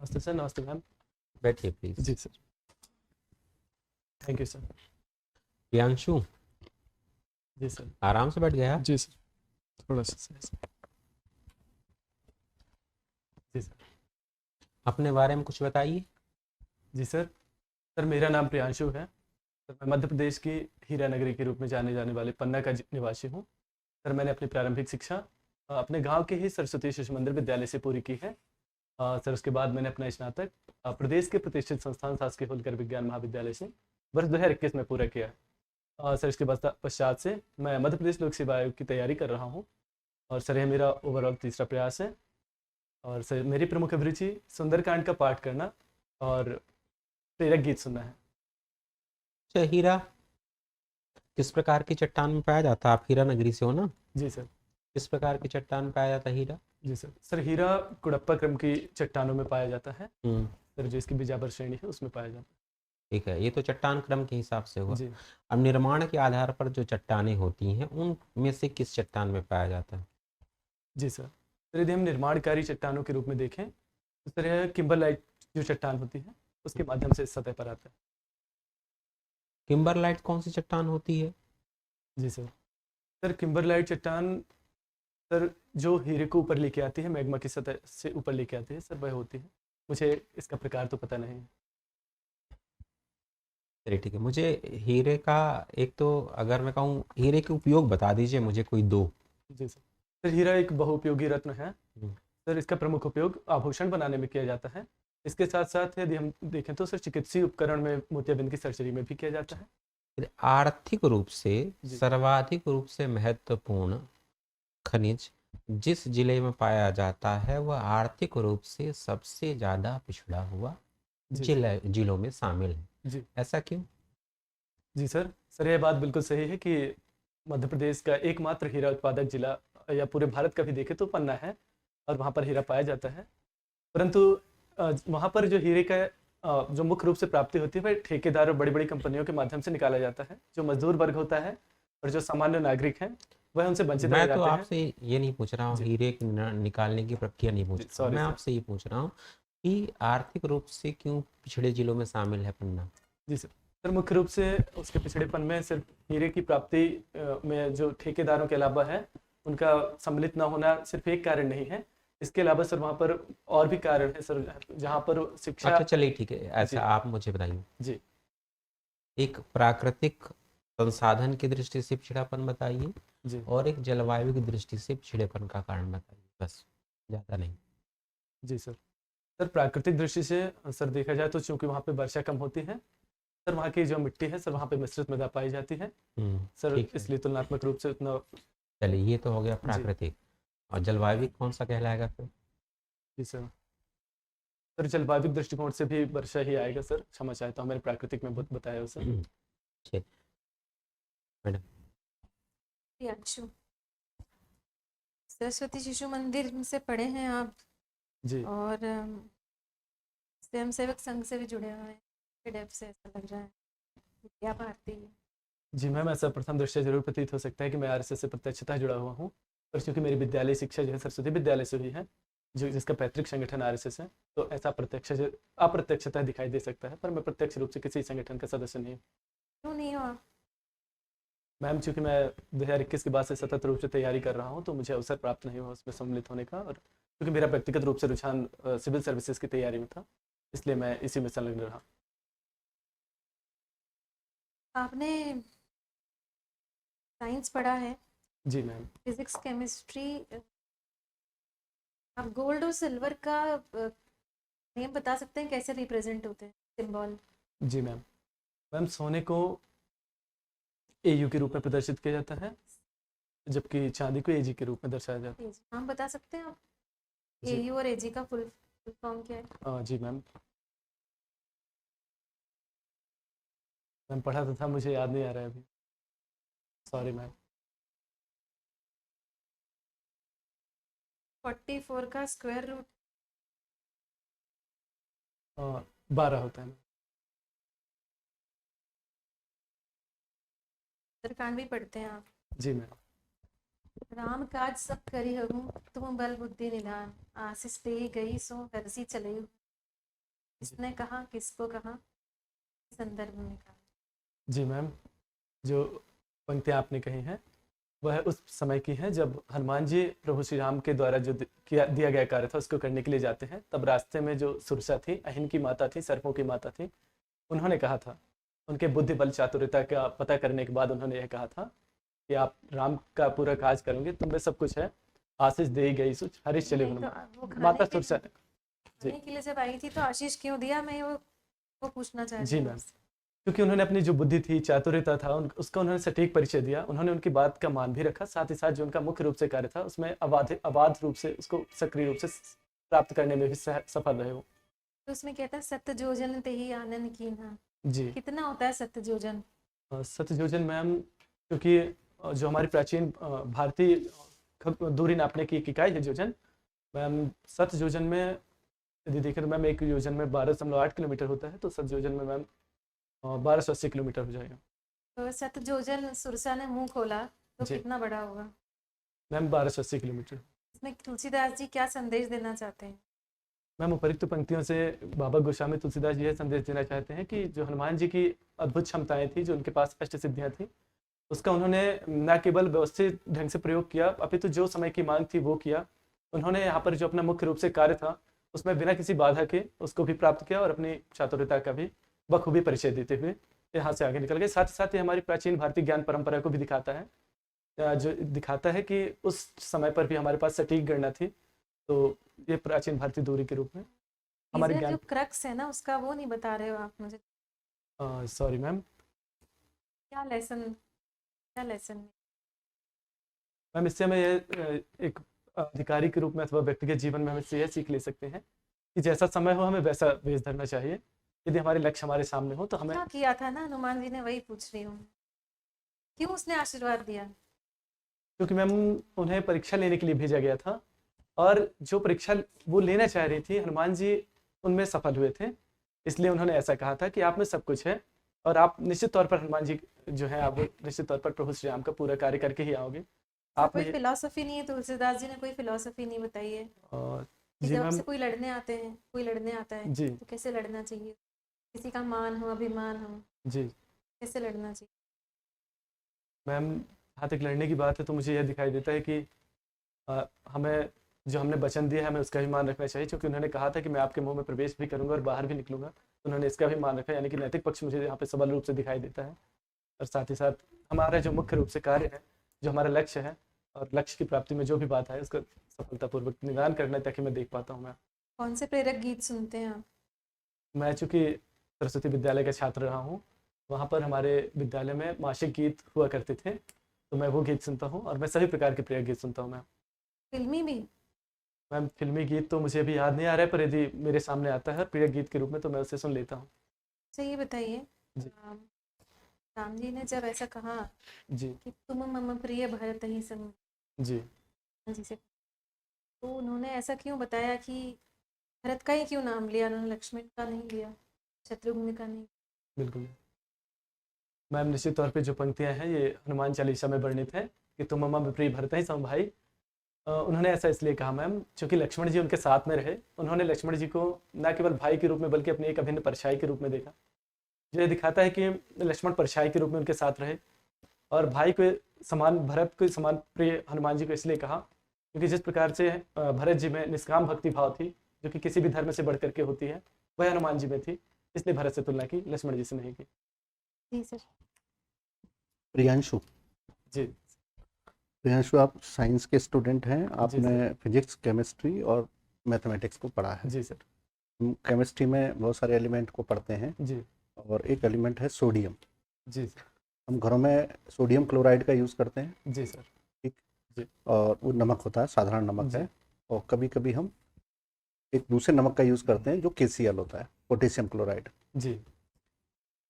नमस्ते सर। नमस्ते मैम। बैठिए प्लीज। जी sir. Thank you sir. Priyanshu, जी सर। आराम से बैठ गया। जी सर। थोड़ा सा सर। जी सर। अपने बारे में कुछ बताइए। जी सर। सर मेरा नाम प्रियांशु है। सर मैं मध्य प्रदेश की हीरा नगरी के रूप में जाने जाने वाले पन्ना का निवासी हूँ। सर मैंने अपनी प्रारंभिक शिक्षा अपने गांव के ही सरस्वती शिशु मंदिर विद्यालय से पूरी की है। सर उसके बाद मैंने अपना स्नातक प्रदेश के प्रतिष्ठित संस्थान शासकीय होलकर विज्ञान महाविद्यालय से वर्ष 2021 में पूरा किया है। सर इसके पश्चात से मैं मध्य प्रदेश लोक सेवा आयोग की तैयारी कर रहा हूँ। और सर यह मेरा ओवरऑल तीसरा प्रयास है। और सर मेरी प्रमुख अभिरुचि सुंदरकांड का पाठ करना और प्रेरक गीत सुनना है। अच्छा, हीरा किस प्रकार की चट्टान में पाया जाता है? आप हीरा नगरी से हो ना? जी सर। किस प्रकार की चट्टान में पाया जाता है हीरा? जी सर। सर हीरा कुड़प्पा क्रम की चट्टानों में पाया जाता है। हम्म। सर जो इसकी बिजाबर श्रेणी है उसमें पाया जाता ठीक है, ये तो चट्टान क्रम के हिसाब से है। हुआ। जी। अब निर्माण के आधार पर जो चट्टानें होती हैं उनमें से किस चट्टान में पाया जाता है? जी सर। सर यदि हम निर्माणकारी चट्टानों के रूप में देखें तो सर यह किम्बरलाइट जो चट्टान होती है उसके माध्यम से इस सतह पर आता है। किम्बरलाइट कौन सी चट्टान होती है? जी सर। सर किम्बरलाइट चट्टान सर जो हीरे को ऊपर लेके आती है, मैग्मा की सतह से ऊपर लेके आती है सर, वह होती है। मुझे इसका प्रकार तो पता नहीं है। चलिए ठीक है, मुझे हीरे का एक तो अगर मैं कहूँ हीरे के उपयोग बता दीजिए मुझे कोई दो। जी सर। सर हीरा एक बहुउपयोगी रत्न है। हम्म, सर इसका प्रमुख उपयोग आभूषण बनाने में किया जाता है। इसके साथ साथ यदि हम देखें तो सर चिकित्सीय उपकरण में मोतियाबिंद की सर्जरी में भी किया जाता है। फिर आर्थिक रूप से जी। सर्वाधिक रूप से महत्वपूर्ण खनिज जिस जिले में पाया जाता है वह आर्थिक रूप से सबसे ज्यादा पिछड़ा हुआ जी सर। जिलों में शामिल है। जी। ऐसा क्यों? जी सर। सर यह बात बिल्कुल सही है कि मध्य प्रदेश का एकमात्र हीरा उत्पादक जिला या पूरे भारत का भी देखें तो पन्ना है और वहाँ पर हीरा पाया जाता है। परंतु वहाँ पर जो हीरे का जो मुख्य रूप से प्राप्ति होती है वह ठेकेदार और बड़ी बड़ी कंपनियों के माध्यम से निकाला जाता है। जो मजदूर वर्ग होता है और जो सामान्य नागरिक हैं वह उनसे वंचित रह मैं तो जाते हैं। आपसे ये नहीं पूछ रहा हूँ, जी। हीरे की निकालने की प्रक्रिया नहीं पूछ जी रहा हूँ, सॉरी मैं सर। आपसे ये पूछ रहा हूँ कि आर्थिक रूप से क्यों पिछड़े जिलों में शामिल है पन्ना? जी सर। सर मुख्य रूप से उसके पिछड़ेपन में सिर्फ हीरे की प्राप्ति में जो ठेकेदारों के अलावा है उनका सम्मिलित ना होना सिर्फ एक कारण नहीं है। इसके अलावा सर वहाँ पर और भी कारण है सर, जहाँ पर शिक्षा। अच्छा चलिए ठीक है, ऐसा जी। आप मुझे बताइए जी। एक प्राकृतिक संसाधन की दृष्टि से पिछड़ापन बताइए जी। और एक जलवायु की दृष्टि से पिछड़ेपन का कारण बताइए, बस, ज़्यादा नहीं। जी सर। सर प्राकृतिक दृष्टि से सर देखा जाए तो चूंकि वहाँ पे वर्षा कम होती है सर, वहाँ की जो मिट्टी है सर वहाँ पे मिश्रित मृदा पाई जाती है सर, ठीक है, इसलिए तुलनात्मक रूप से उतना। चलिए ये तो हो गया जी। प्राकृतिक। और जलवायु कौन सा कहलाएगा फिर? जी सर। सर जलवायु दृष्टिकोण से भी वर्षा ही आएगा सर, क्षमा चाहता हूँ मैंने प्राकृतिक में बताया उसे। ठीक, मैडम। प्रियांशु, सरस्वती शिशु मंदिर से पढ़े हैं आप जी। और स्वयंसेवक संघ से भी जुड़े हुए हैं, डेफ से ऐसा लग रहा है। विद्या भारती। जी मैम, ऐसा प्रथम दृष्टया जरूर प्रतीत हो सकता है कि मैं आरएसएस से प्रत्यक्षतः जुड़ा हुआ हूँ। पर क्योंकि मेरी विद्यालय शिक्षा जो है सरस्वती विद्यालय से हुई है, जो जिसका पैतृक संगठन आरएसएस है, तो ऐसा अप्रत्यक्षतः दिखाई दे सकता है, पर मैं प्रत्यक्ष रूप से किसी संगठन का सदस्य नहीं हूँ। क्यों नहीं हो आप? मैम चूंकि मैं 2021 के बाद से सतत रूप से तैयारी कर रहा हूँ तो मुझे अवसर प्राप्त नहीं हुआ उसमें सम्मिलित होने का, और क्योंकि मेरा व्यक्तिगत रूप से रुझान सिविल सर्विसेज की तैयारी में था, इसलिए मैं इसी में संलग्न रहा। आपने साइंस पढ़ा है, जी मैम। Physics chemistry. आप गोल्ड और सिल्वर का नेम बता सकते हैं, कैसे रिप्रेजेंट होते हैं सिंबल? जी मैम। मैम सोने को एयू के रूप में प्रदर्शित किया जाता है, जबकि चांदी को एजी के रूप में दर्शाया जाता है। नाम बता सकते हैं आप? जी। एयू और एजी का फुल फॉर्म क्या है? जी मैम। मैम पढ़ा तो था, मुझे याद नहीं आ रहा है अभी, सॉरी मैम। 44 का स्क्वायर रूट? 12 होता है। उत्तरकांड भी पढ़ते हैं आप? जी मैम। राम काज सब करी हूँ, तुम बल बुद्धि निधान, आशीष दे गई सो हरसी चले। किसने कहा, किसको कहा, किस संदर्भ में कहा? जी मैम, जो पंक्तियाँ आपने कही हैं वह उस समय की हैं जब हनुमान जी प्रभु श्री राम के द्वारा जो दिया गया कार्य था उसको करने के लिए जाते हैं। तब रास्ते में जो सुरसा थी, अहिन की माता थी, सर्पों की माता थी, उन्होंने कहा था, उनके बुद्धि बल चातुर्यता का पता करने के बाद उन्होंने यह कहा था कि आप राम का पूरा काज करोगे, तुम में सब कुछ है, आशीष दे ही गई सुच हरीश चले नहीं तो हनुमान। वो माता सुरसा ने खाने के लिए जब आई थी तो आशीष क्यों दिया, मैं वो पूछना चाहती जी हूँ मैम, आपसे। क्योंकि उन्होंने अपनी जो बुद्धि थी, चातुर्यता था, उसका उन्होंने सटीक परिचय दिया, उन्होंने उनकी बात का मान भी रखा, साथ ही साथ जो उनका मुख्य रूप से कार्य था उसमें अबाध रूप से उसको सक्रिय रूप से प्राप्त करने में भी सफल रहे वो। तो उसमें कहता है सत्य जोजन ते ही आनंद कीन्हा। जी कितना होता है सत्य जोजन? सतयोजन मैम, क्योंकि जो हमारी प्राचीन भारतीय दूरी नापने की एक इकाई है योजन मैम, सत योजन में यदि देखें तो मैम एक योजन में 12.8 किलोमीटर होता है, तो सत योजन में मैम 1280 किलोमीटर हो जाएगा। तो सत्य जोजन सुरसा ने मुंह खोला तो जी कितना बड़ा होगा? Ma'am 1280 kilometre. इसमें तुलसीदास जी क्या संदेश देना चाहते हैं? मैम उपरोक्त पंक्तियों से बाबा गोस्वामी तुलसीदास जी यह संदेश देना चाहते हैं कि जो हनुमान जी की अद्भुत क्षमताएं थी, जो उनके पास अष्ट सिद्धियां थी, उसका उन्होंने न केवल व्यवस्थित ढंग से प्रयोग किया, अपितु जो समय की मांग थी वो किया। उन्होंने यहाँ पर जो अपना मुख्य रूप से कार्य था उसमें बिना किसी बाधा के उसको भी प्राप्त किया और अपनी चातुर्यता का भी बखूबी परिचय देते हुए यहाँ से आगे निकल गए। साथ ही साथ ये हमारी प्राचीन भारतीय ज्ञान परंपरा को भी दिखाता है, जो दिखाता है कि उस समय पर भी हमारे पास सटीक गणना थी। तो ये प्राचीन भारतीय दूरी के रूप में हमारे जो ज्ञान। क्रक्स है ना उसका वो नहीं बता रहे हो आप मुझे। सॉरी मैम, क्या लेसन? मैम इससे हमें एक अधिकारी के रूप में अथवा व्यक्तिगत जीवन में हम इससे यह सीख ले सकते हैं कि जैसा समय हो हमें वैसा वेश धरना चाहिए। यदि हमारे लक्ष्य हमारे सामने हो तो हमें। क्या किया था ना हनुमान जी ने, वही पूछ रही हूँ। क्यों उसने आशीर्वाद दिया? क्योंकि मैम उन्हें परीक्षा लेने के लिए भेजा गया था और जो परीक्षा वो लेना चाह रही थी हनुमान जी उनमें सफल हुए थे, इसलिए उन्होंने ऐसा कहा था कि आप में सब कुछ है और आप निश्चित तौर पर हनुमान जी जो है आप निश्चित तौर पर प्रभु श्री राम का पूरा कार्य करके ही आओगे। कोई फिलॉसफी नहीं है, तुलसीदास जी ने कोई फिलॉसफी नहीं बताई है कि जी जब मैम, आपसे कोई लड़ने आता है जी तो कैसे लड़ना चाहिए, किसी का मान हो, अभिमान हो, जी कैसे लड़ना चाहिए? मैम, जहाँ तक लड़ने की बात है तो मुझे यह दिखाई देता है कि हमें जो हमने वचन दिया है हमें उसका भी मान रखना चाहिए, क्योंकि उन्होंने कहा था कि मैं आपके मुंह में प्रवेश भी करूंगा और बाहर भी निकलूंगा, तो उन्होंने इसका भी मान रखा, यानी कि नैतिक पक्ष मुझे यहाँ पे सबल रूप से दिखाई देता है। और साथ ही साथ हमारा जो मुख्य रूप से कार्य है, जो हमारा लक्ष्य है और लक्ष्य की प्राप्ति में जो भी बात है उसका सफलतापूर्वक निदान करना है ताकि मैं देख पाता हूँ। कौन से प्रेरक गीत सुनते हैं आप? मैं चूँकि सरस्वती विद्यालय का छात्र रहा हूँ, वहाँ पर हमारे विद्यालय में मासिक गीत हुआ करते थे, तो मैं वो गीत सुनता हूँ और मैं सभी प्रकार के प्रिय गीत सुनता हूँ। मैं फिल्मी भी? मैम फिल्मी गीत तो मुझे अभी याद नहीं आ रहा है, पर यदि मेरे सामने आता है प्रिय गीत के रूप में तो मैं उसे सुन लेता हूँ। अच्छा ये बताइए, जी राम जी ने जब ऐसा कहा जी कि तुम मम प्रिय भरत ही सम जी जी से, तो उन्होंने ऐसा क्यों बताया कि भरत का ही क्यों नाम लिया, उन्होंने लक्ष्मण का नहीं लिया, शत्रुघ्न का नहीं? बिल्कुल मैम, निश्चित तौर पे जो पंक्तियाँ हैं ये हनुमान चालीसा में वर्णित है कि तुम मम प्रिय भरत ही सम भाई। उन्होंने ऐसा इसलिए कहा मैम क्योंकि लक्ष्मण जी उनके साथ में रहे, उन्होंने लक्ष्मण जी को न केवल भाई के रूप में बल्कि अपनी एक अभिन्न परछाई के रूप में देखा, जो ये दिखाता है कि लक्ष्मण परछाई के रूप में उनके साथ रहे। और भाई को समान, भरत को समान प्रिय हनुमान जी को इसलिए कहा क्योंकि जिस प्रकार से भरत जी में निष्काम भक्ति भाव थी जो कि किसी भी धर्म से बढ़ करके होती है, वह हनुमान जी में थी, इसलिए भरत से तुलना की, लक्ष्मण जी से नहीं की। जी सर। प्रियांशु, जी प्रियांशु आप साइंस के स्टूडेंट हैं, जी आपने फिजिक्स, केमिस्ट्री और मैथमेटिक्स को पढ़ा है। जी सर। हम केमिस्ट्री में बहुत सारे एलिमेंट को पढ़ते हैं जी और एक एलिमेंट है सोडियम। जी सर। हम घरों में सोडियम क्लोराइड का यूज़ करते हैं, जी सर। ठीक, जी और वो नमक होता है, साधारण नमक जी है। और कभी कभी हम एक दूसरे नमक का यूज़ करते हैं जो KCl होता है, पोटेशियम क्लोराइड। जी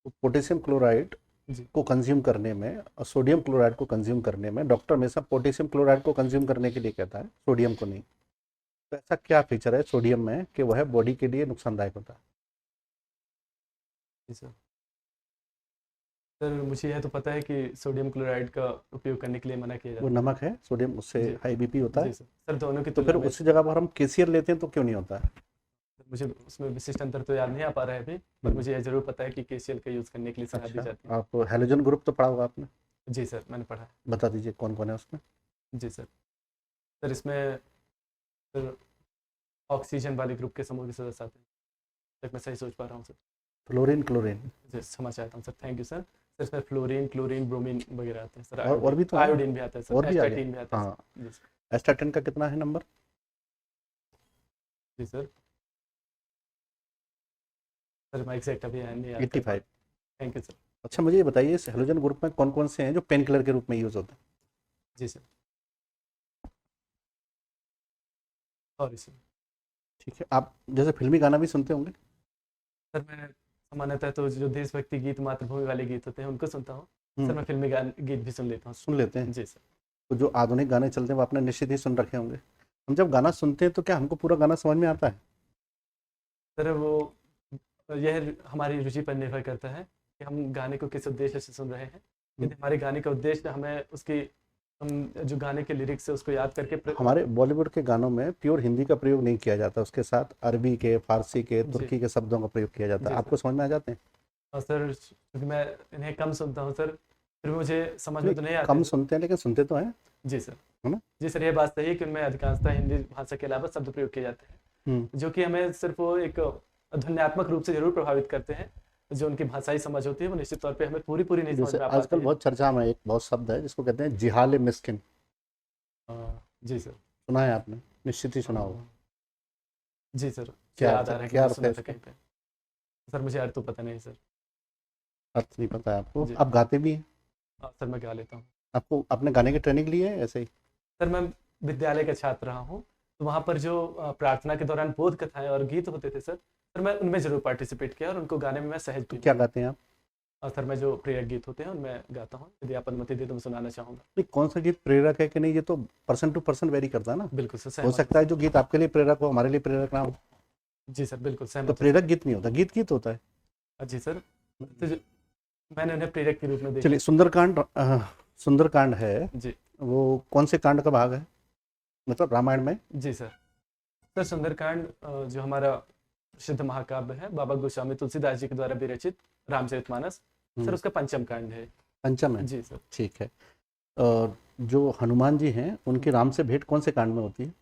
तो पोटेशियम क्लोराइड जी को कंज्यूम करने में और सोडियम क्लोराइड को कंज्यूम करने में डॉक्टर हमेशा पोटेशियम क्लोराइड को कंज्यूम करने के लिए कहता है, सोडियम को नहीं। तो ऐसा क्या फीचर है सोडियम में कि वह बॉडी के लिए नुकसानदायक होता है? जी सर। सर मुझे यह तो पता है कि सोडियम क्लोराइड का उपयोग करने के लिए मना किया वो जाता है। नमक है, सोडियम, उससे जी हाई BP होता जी है। सर। सर दोनों की तो फिर तुलना में उसी जगह पर हम KCl लेते हैं तो क्यों नहीं होता है? मुझे उसमें विशिष्ट अंतर तो याद नहीं आ पा रहा है अभी, पर मुझे यह ज़रूर पता है कि KCl का यूज़ करने के लिए सलाह दी अच्छा, जाती है। आप हेलोजन ग्रुप तो पढ़ा होगा आपने, जी सर, मैंने पढ़ा है। बता दीजिए कौन कौन है उसमें। जी सर। सर इसमें सर ऑक्सीजन वाले ग्रुप के समूह के सदस्य आते हैं। तक मैं सही सोच पा रहा हूँ सर? फ्लोरीन, क्लोरीन जी, क्षमा चाहता हूँ sir, thank you sir. Sir इसमें फ्लोरीन, क्लोरीन, ब्रोमीन वगैरह आते हैं सर। और भी तो है? आयोडीन भी आता है सर, और भी आ गया? एस्टाटीन भी आता है हाँ, सर। जी सर। एस्टाटिन का कितना है नंबर? जी सर। सर मैं एग्जैक्ट अभी नहीं याद कर पा 85। Thank you sir. अच्छा, मुझे ये बताइए इस हेलोजन ग्रुप में कौन कौन से हैं जो पेन किलर के रूप में यूज होते हैं? जी सर। Sorry sir. ठीक है, आप जैसे फिल्मी गाना भी सुनते होंगे? सर मैं सामान्यतः तो जो देशभक्ति गीत, मातृभूमि वाले गीत होते हैं उनको सुनता हूँ। सर हम्म, मैं फिल्मी गीत भी सुन लेता हूँ। सुन लेते हैं। जी सर। तो जो आधुनिक गाने चलते हैं वो आपने निश्चित ही सुन रखे होंगे। हम जब गाना सुनते हैं तो क्या हमको पूरा गाना समझ में आता है? सर वो यह हमारी रुचि पर निर्भर करता है कि हम गाने को किस उद्देश्य से सुन रहे हैं। यदि हमारे गाने का उद्देश्य हमें उसकी हम जो गाने के लिरिक्स है उसको याद करके हमारे बॉलीवुड के गानों में प्योर हिंदी का प्रयोग नहीं किया जाता, उसके साथ अरबी के, फारसी के, जी। तुर्की के शब्दों का प्रयोग किया जाता जी है। सर। आपको समझ में आ जाते हैं? और सर क्योंकि मैं इन्हें कम सुनता हूँ सर, फिर भी मुझे समझ में तो नहीं आते कम हैं। सुनते हैं लेकिन सुनते तो हैं। जी सर। है ना? जी सर, ये बात सही है कि उनमें अधिकांशतः हिंदी भाषा के अलावा शब्द प्रयोग किए जाते हैं, जो कि हमें सिर्फ वो एक ध्वन्यात्मक रूप से जरूर प्रभावित करते हैं। जो उनकी भाषाई समझ होती है वो निश्चित तौर पे हमें पूरी पूरी नहीं समझ जैसे में आ पाती आजकल है। बहुत चर्चा में एक बहुत शब्द है जिसको कहते हैं जिहाल मिस्किन, जी सर। सुना है आपने? निश्चित ही सुना होगा। जी सर, क्या याद अर्थ आ है? रहा है कि क्या मैंने अर्थ सुना है था इसका? कहीं पे। सर मुझे अर्थ तो पता नहीं है सर। अर्थ नहीं पता है आपको? जी। आप गाते भी हैं? सर मैं गा लेता हूँ। आपको आपने गाने की ट्रेनिंग ली है ऐसे ही? सर मैं विद्यालय का छात्र रहा हूँ, तो वहाँ पर जो प्रार्थना के दौरान बोध कथाएं और गीत होते थे सर मैं उनमें जरूर पार्टिसिपेट किया और उनको गाने में मैं सहज तो भी क्या हूँ। गाते हैं आप? और सर मैं जो प्रेरक गीत होते हैं उनमें गाता हूँ, यदि आप अनुमति दे तो मैं सुनाना चाहूँगा। नहीं, कौन सा गीत प्रेरक है कि नहीं ये तो पर्सन टू पर्सन वेरी करता है ना। बिल्कुल सर, हो सहमत हूँ सकता है सर। जो गीत आपके लिए प्रेरक हो हमारे लिए प्रेरक ना हो। जी सर, बिल्कुल तो सहमत हूँ प्रेरक गीत नहीं होता, गीत गीत होता है। सर। जी सर, तो मैंने उन्हें प्रेरक के रूप में देखा। चलिए, सुंदरकांड सुंदरकांड है, जी। वो कौन से कांड का भाग है, मतलब रामायण में? जी सर। सर सुंदरकांड जो हमारा प्रसिद्ध महाकाव्य है बाबा गोस्वामी तुलसीदास जी के द्वारा विरचित रामचरितमानस, सर उसका पंचम कांड है। पंचम है? जी सर। ठीक है। जो हनुमान जी हैं उनकी राम से भेंट कौन से कांड में होती है?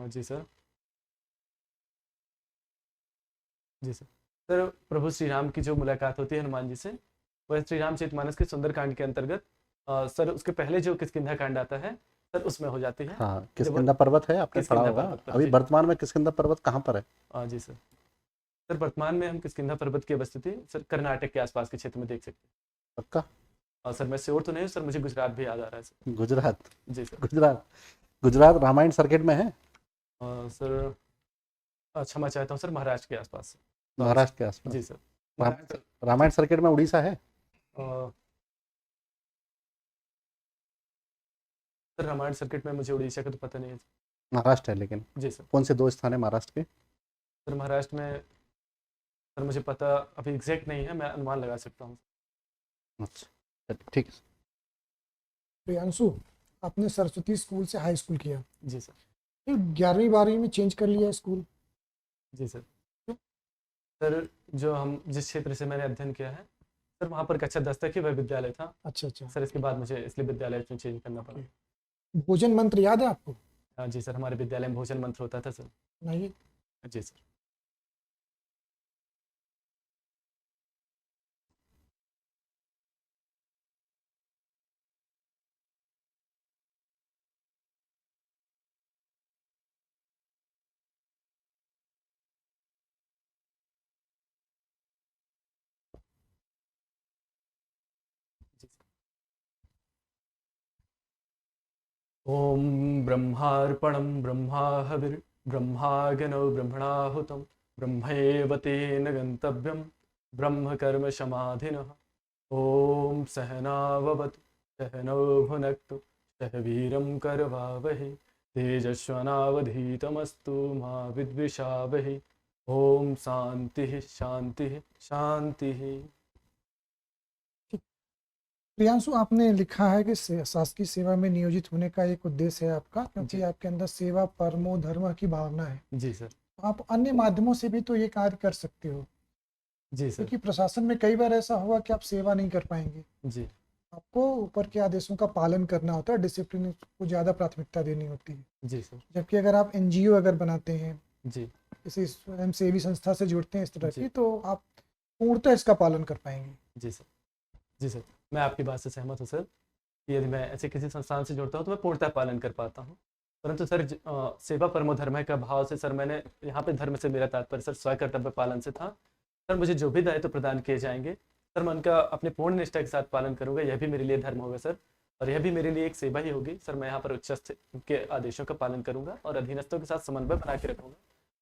जी सर। जी सर। सर प्रभु श्री राम की जो मुलाकात होती है हनुमान जी से, वह श्री रामचरितमानस के सुंदरकांड के अंतर्गत सर उसके पहले जो किष्किंधा कांड आता है सर उसमें हो जाती है। हाँ, किष्किंधा पर्वत है, आपने पढ़ा किष्किंधा होगा। पर्वत पर, अभी जी। वर्तमान में किष्किंधा पर्वत कहाँ पर है? जी सर। सर वर्तमान में हम किष्किंधा पर्वत की अवस्थिति सर कर्नाटक के आसपास के क्षेत्र में देख सकते पक्का? हैं। सर मैं श्योर तो नहीं हूँ सर, मुझे गुजरात भी याद आ रहा है सर। गुजरात? जी सर। गुजरात, गुजरात रामायण सर्किट में है? सर क्षमा चाहता हूँ सर, महाराष्ट्र के आसपास। महाराष्ट्र के आसपास? जी सर। रामायण सर्किट में उड़ीसा है? सर रामायण सर्किट में मुझे उड़ीसा का तो पता नहीं है। महाराष्ट्र है लेकिन। जी सर। कौन से 2 स्थान है महाराष्ट्र के? सर महाराष्ट्र में सर मुझे पता अभी एग्जैक्ट नहीं है, मैं अनुमान लगा सकता हूँ। अच्छा, ठीक है। प्रियांशु, आपने सरस्वती स्कूल से हाई स्कूल किया, जी सर। फिर 11वीं 12वीं में चेंज कर लिया स्कूल? जी सर। सर जो हम जिस क्षेत्र से मैंने अध्ययन किया है सर वहाँ पर कक्षा 10 तक ही वह विद्यालय था। अच्छा अच्छा। सर इसके बाद मुझे इसलिए विद्यालय में चेंज करना पड़ा। भोजन मंत्र याद है आपको? जी सर, हमारे विद्यालय में भोजन मंत्र होता था सर। नहीं? जी सर। जी सर। ओम ब्रह्मार्पणं ब्रह्माहविर्ब्रह्मागनो ब्रह्मणाहुतं ब्रह्मैव तेन गन्तव्यं ब्रह्म कर्म समाधिनः। ओम सहनाववतु सहनौ भुनक्तु सह वीरं करवावहै तेजस्वनावधीतमस्तु मा विद्विषावहै। ओम शांति शांति शांति। प्रियांशु, आपने लिखा है कि शासकीय सेवा में नियोजित होने का एक उद्देश्य है आपका, क्योंकि जी। आपके अंदर सेवा परमो धर्म की भावना है। जी सर। आप अन्य माध्यमों से भी तो ये कार्य कर सकते हो, जी सर। क्योंकि प्रशासन में कई बार ऐसा हुआ कि आप सेवा नहीं कर पाएंगे, जी आपको ऊपर के आदेशों का पालन करना होता है, डिसिप्लिन को ज़्यादा प्राथमिकता देनी होती है। जी सर। जबकि अगर आप एनजीओ अगर बनाते हैं, जी किसी स्वयंसेवी संस्था से जुड़ते हैं इस तरह जी। की, तो आप पूर्णतः इसका पालन कर पाएंगे। जी सर। जी सर, मैं आपकी बात से सहमत हूँ सर कि यदि मैं ऐसे किसी संस्थान से जुड़ता हूँ तो मैं पूर्णतः पालन कर पाता हूँ। परंतु सर सेवा परमो धर्मः का भाव से सर मैंने यहाँ पे धर्म से मेरा तात्पर्य सर स्व कर्तव्य पालन से था। सर मुझे जो भी दायित्व प्रदान किए जाएंगे सर मैं उनका अपने पूर्ण निष्ठा के साथ पालन करूँगा, यह भी मेरे लिए धर्म होगा सर, और यह भी मेरे लिए एक सेवा ही होगी सर। मैं यहाँ पर उच्चस्थ के आदेशों का पालन करूँगा और अधीनस्थों के साथ समन्वय बना के रखूँगा,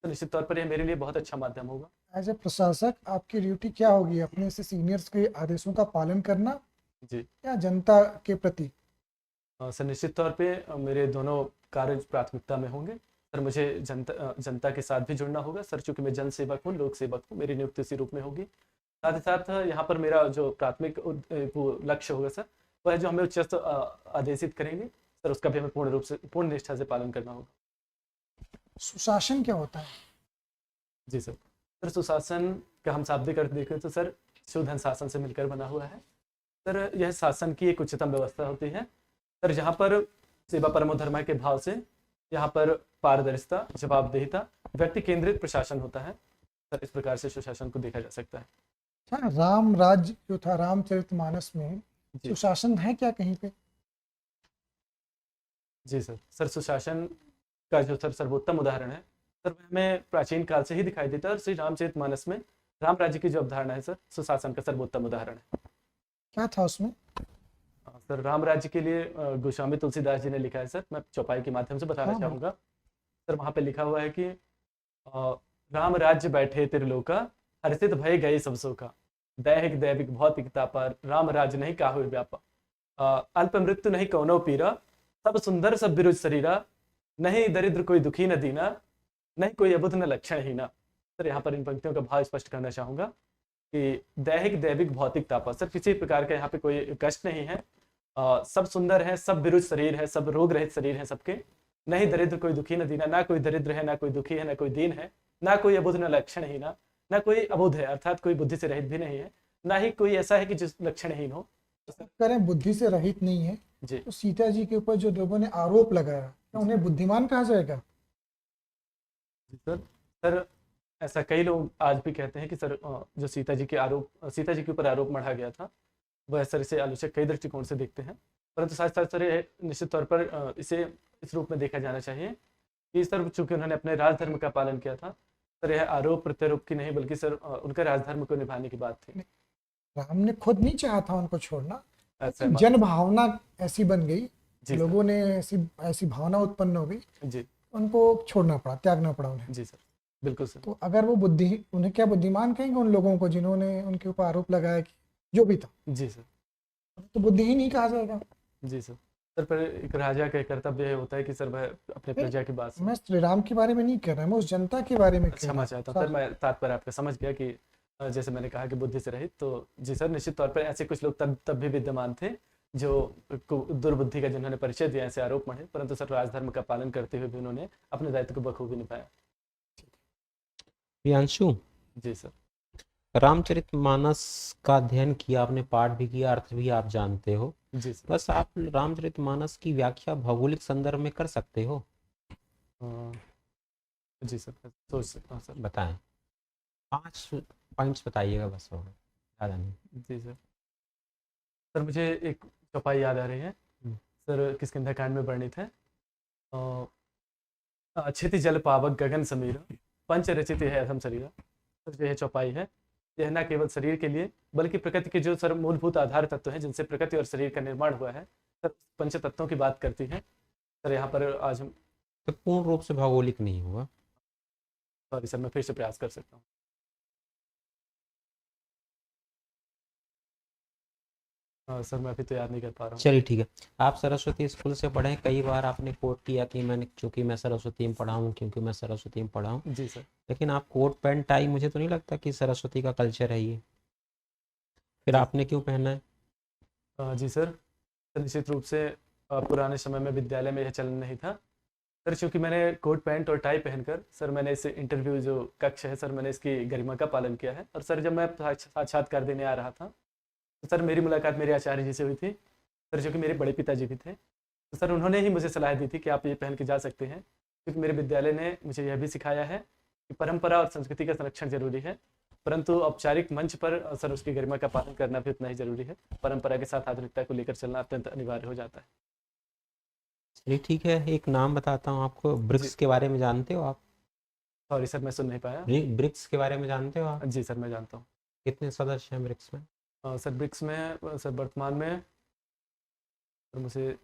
तो निश्चित तौर पर यह मेरे लिए बहुत अच्छा माध्यम होगा। एज ए प्रशासक आपकी ड्यूटी क्या होगी? अपने से सीनियर्स के आदेशों का पालन करना जी या जनता के प्रति? सर निश्चित तौर पे मेरे दोनों कार्य प्राथमिकता में होंगे सर। मुझे जनता के साथ भी जुड़ना होगा सर, चूंकि मैं जन सेवक हूँ, लोक सेवक हूँ, मेरी नियुक्ति इसी रूप में होगी। साथ ही साथ यहाँ पर मेरा जो प्राथमिक वो लक्ष्य होगा सर, वह जो हमें उच्चस्थ आदेशित करेंगे सर, उसका भी हमें पूर्ण रूप से पूर्ण निष्ठा से पालन करना होगा। सुशासन क्या होता है? जी सर। सर सुशासन का हम शाब्दिक अर्थ देखें तो सर शुद्ध अनुशासन से मिलकर बना हुआ है सर। यह शासन की एक उच्चतम व्यवस्था होती है सर, जहाँ पर सेवा परमो धर्मः के भाव से यहाँ पर पारदर्शिता, जवाबदेहिता, व्यक्ति केंद्रित प्रशासन होता है सर। इस प्रकार से सुशासन को देखा जा सकता है। अच्छा, राम राज्य जो था रामचरितमानस में, जी। सुशासन है क्या कहीं पे? जी सर। सर सुशासन का जो सर सर्वोत्तम उदाहरण है सर, वह हमें प्राचीन काल से ही दिखाई देता है और श्री रामचरितमानस में राम राज्य की जो अवधारणा है सर, सुशासन का सर्वोत्तम उदाहरण है। क्या था उसमें? सर राम राज्य के लिए गोस्वामी तुलसीदास जी ने लिखा है सर, मैं चौपाई के माध्यम से बताना हाँ। चाहूँगा सर। वहाँ पे लिखा हुआ है कि राम राज्य बैठे त्रिलोका, हर्षित भय गए सब शोका, दैहिक दैविक भौतिक तापा, राम राज्य नहीं काहू व्यापा, अल्प मृत्यु नहीं कौनो पीरा, सब सुंदर सब बिरुज शरीरा, नहीं दरिद्र कोई दुखी न दीना, नहीं कोई अबुध न लक्षण हीना। सर यहाँ पर इन पंक्तियों का भाव स्पष्ट करना चाहूँगा कि दैहिक दैविक भौतिक तापा सर, किसी प्रकार का यहाँ पे कोई कष्ट नहीं है, सब सुंदर है, सब बिरुज शरीर है, सब रोग रहित शरीर है सबके, नहीं दरिद्र कोई दुखी न दीना, ना कोई दरिद्र है, ना कोई दुखी है, ना कोई दीन है, ना कोई अबुध न लक्षण हीना, ना कोई अबुध है अर्थात कोई बुद्धि से रहित भी नहीं है, ना ही कोई ऐसा है कि जिस लक्षणहीन हो। करें बुद्धि से रहित नहीं है, जी तो सीता जी के ऊपर जो लोगों ने आरोप लगाया, क्या उन्हें बुद्धिमान कहा जाएगा? सर। सर ऐसा कई लोग आज भी कहते हैं कि सर जो सीता जी के ऊपर आरोप मढ़ा गया था, वह सर इसे आलोचक कई दृष्टिकोण से देखते हैं, परंतु साथ साथ सर ये निश्चित तौर पर इसे इस रूप में देखा जाना चाहिए कि सर चूंकि उन्होंने अपने राजधर्म का पालन किया था सर, यह आरोप प्रत्यारोप की नहीं बल्कि सर उनका राजधर्म को निभाने की बात थी। राम ने खुद नहीं चाहा था उनको छोड़ना, ऐसा जन भावना ऐसी बन गई, जी लोगों ने ऐसी भावना उत्पन्न हो गई, जी उनको छोड़ना पड़ा, त्यागना पड़ा उन्हें। जी सर, बिल्कुल सर। तो अगर वो उन्हें क्या बुद्धिमान कहेंगे उन लोगों को जिन्होंने उनके ऊपर आरोप लगाया कि जो भी था, जी सर। तो बुद्धिहीन नहीं कहा जाएगा? जी सर। सर पर एक राजा का कर्तव्य यह होता है कि सर वह अपने प्रजा की बात मैं श्री राम के बारे में नहीं कह रहा, मैं उस जनता के बारे में कह क्षमा रहा चाहता हूँ सर, मैं तात्पर्य आपका समझ गया कि जैसे मैंने कहा कि बुद्धि से रहित, तो जी सर निश्चित तौर पर ऐसे कुछ लोग तब भी विद्यमान थे जो दुर्बुद्धि का जिन्होंने परिचय दिया, ऐसे आरोप मढ़े, परंतु सर राजधर्म का पालन करते हुए भी उन्होंने अपने दायित्व को बखूबी निभाया। प्रियांशु, जी सर। रामचरितमानस का अध्ययन किया आपने, पाठ भी किया, अर्थ भी आप जानते हो, जी सर। बस आप रामचरितमानस की व्याख्या भौगोलिक संदर्भ में कर सकते हो? जी सर, सोच सकता हूँ सर। बताएं, 5 पॉइंट्स बताइएगा बस, होगा ज़्यादा नहीं। जी सर। सर मुझे एक चौपाई याद आ रही है सर, किष्किंधा कांड में वर्णित है, क्षिति जल पावक गगन समीर, पंच रचित है अधम शरीर। सर जो यह चौपाई है, यह न केवल शरीर के लिए बल्कि प्रकृति के जो सर मूलभूत आधार तत्व हैं जिनसे प्रकृति और शरीर का निर्माण हुआ है सर, पंच तत्वों की बात करती है सर। यहाँ पर आज हम तो पूर्ण रूप से भौगोलिक नहीं हुआ। सॉरी सर, मैं फिर से प्रयास कर सकता हूँ। सर मैं अभी तो याद नहीं कर पा रहा हूँ। चलिए ठीक है, आप सरस्वती स्कूल से पढ़े, कई बार आपने कोट किया कि मैंने, क्योंकि मैं सरस्वती में पढ़ा हूँ, क्योंकि मैं सरस्वती में पढ़ा हूँ, जी सर। लेकिन आप कोट पैंट टाई, मुझे तो नहीं लगता कि सरस्वती का कल्चर है ये, फिर आपने क्यों पहना है? जी सर, निश्चित रूप से पुराने समय में विद्यालय में यह चलन नहीं था सर चूंकि मैंने कोट पैंट और टाई पहनकर सर मैंने इस इंटरव्यू जो कक्ष है सर मैंने इसकी गरिमा का पालन किया है। और सर जब मैं साक्षात्कार देने आ रहा था तो सर मेरी मुलाकात मेरे आचार्य जी से हुई थी सर, जो कि मेरे बड़े पिताजी भी थे। तो सर उन्होंने ही मुझे सलाह दी थी कि आप ये पहन के जा सकते हैं, क्योंकि मेरे विद्यालय ने मुझे यह भी सिखाया है कि परंपरा और संस्कृति का संरक्षण जरूरी है, परंतु औपचारिक मंच पर सर उसकी गरिमा का पालन करना भी उतना ही जरूरी है। परंपरा के साथ आधुनिकता को लेकर चलना अत्यंत अनिवार्य हो जाता है। चलिए ठीक है, एक नाम बताता हूँ आपको, ब्रिक्स जी। के बारे में जानते हो आप? सॉरी सर मैं सुन नहीं पाया। ब्रिक्स के बारे में जानते हो आप? जी सर मैं जानता हूँ। कितने सदस्य हैं ब्रिक्स में? सर ब्रिक्स में सर वर्तमान में सर मुझे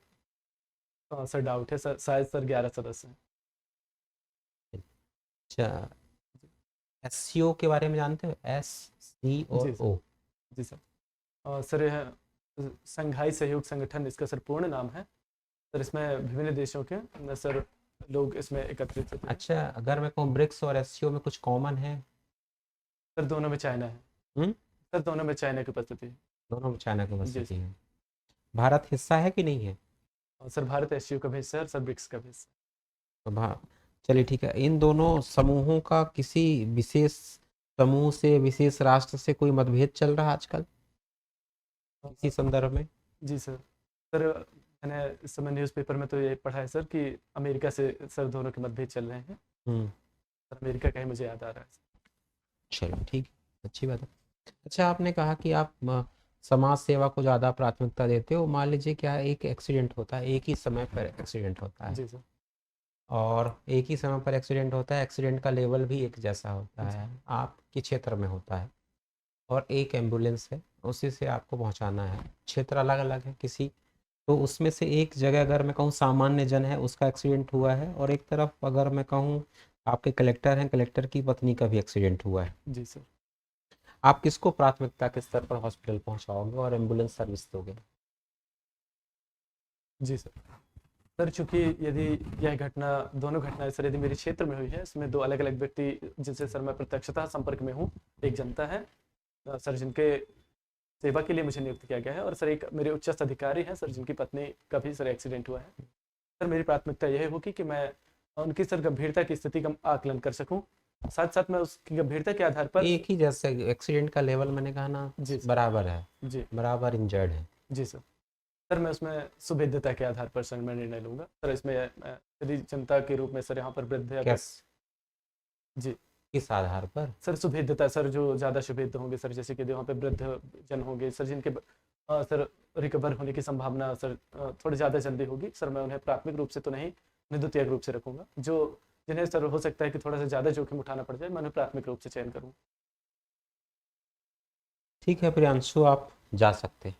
सर डाउट है सर, शायद सर 11 सदस्य हैं। अच्छा, एससीओ के बारे में जानते हो? एस सी और जी सर। ओ। जी सर। सर यह संघाई सहयोग संगठन इसका सर पूर्ण नाम है सर। इसमें विभिन्न देशों के सर लोग इसमें एकत्रित होते हैं। अच्छा, अगर मैं कहूँ ब्रिक्स और एससीओ में कुछ कॉमन है? सर दोनों में चाइना है। हम्म? सर दोनों में चाइना की उपस्थिति है। दोनों में चाइना की जी उपस्थिति सर। है। भारत हिस्सा है कि नहीं है? सर भारत एससीओ का भी हिस्सा है, सर ब्रिक्स का भी हिस्सा तो चलिए ठीक है, इन दोनों समूहों का किसी विशेष समूह से, विशेष राष्ट्र से कोई मतभेद चल रहा है आजकल है। इसी संदर्भ में? जी सर। सर मैंने इस समय न्यूज़पेपर में तो ये पढ़ा है सर कि अमेरिका से सर दोनों के मतभेद चल रहे हैं। सर अमेरिका का ही मुझे याद आ रहा है। चलो ठीक, अच्छी बात है। अच्छा, आपने कहा कि आप समाज सेवा को ज़्यादा प्राथमिकता देते हो। मान लीजिए क्या एक एक्सीडेंट होता है, एक ही समय पर एक्सीडेंट होता है, जी सर। और एक ही समय पर एक्सीडेंट होता है, एक्सीडेंट का लेवल भी एक जैसा होता है, आपके क्षेत्र में होता है, और एक एम्बुलेंस है, उसी से आपको पहुंचाना है। क्षेत्र अलग अलग है किसी, तो उसमें से एक जगह अगर मैं कहूँ सामान्य जन है, उसका एक्सीडेंट हुआ है, और एक तरफ अगर मैं कहूँ आपके कलेक्टर हैं, कलेक्टर की पत्नी का भी एक्सीडेंट हुआ है, जी सर। आप किसको प्राथमिकता के स्तर पर हॉस्पिटल पहुंचाओगे और एम्बुलेंस सर्विस दोगे? जी सर। सर चूंकि यदि यह घटना, दोनों घटनाएं सर यदि मेरे क्षेत्र में हुई है, इसमें दो अलग अलग व्यक्ति जिनसे सर मैं प्रत्यक्षतः संपर्क में हूँ। एक जनता है सर जिनके सेवा के लिए मुझे नियुक्त किया गया है, और सर एक मेरे उच्चस्थ अधिकारी हैं सर जिनकी पत्नी का भी सर एक्सीडेंट हुआ है। सर मेरी प्राथमिकता यह होगी कि मैं उनकी सर गंभीरता की स्थिति का आकलन कर सकूं, साथ साथ मैं उसकी गंभीरता के आधार पर। एक ही जैसे एक्सीडेंट का लेवल मैंने कहा ना, जी सर। बराबर है, जी बराबर इंजर्ड है। जी सर। सर मैं उसमें सुभेद्यता के आधार पर सर मैं निर्णय लूंगा सर। इसमें यदि जनता के रूप में सर यहाँ पर वृद्ध या कैस जी किस आधार पर? सर सुभेद्यता सर, जो ज़्यादा सुभेद्य होंगे सर, जैसे कि वहाँ पे वृद्ध जन होंगे सर जिनके सर रिकवर होने की संभावना सर थोड़ी ज़्यादा जल्दी होगी सर, मैं उन्हें प्राथमिक रूप से तो नहीं, उन्हें द्वितीयक रूप से रखूंगा। जो जिन्हें सर हो सकता है कि थोड़ा सा ज़्यादा जोखिम उठाना पड़ जाए, मैं उन्हें प्राथमिक रूप से चयन करूँगा। ठीक है प्रियांशु, आप जा सकते हैं।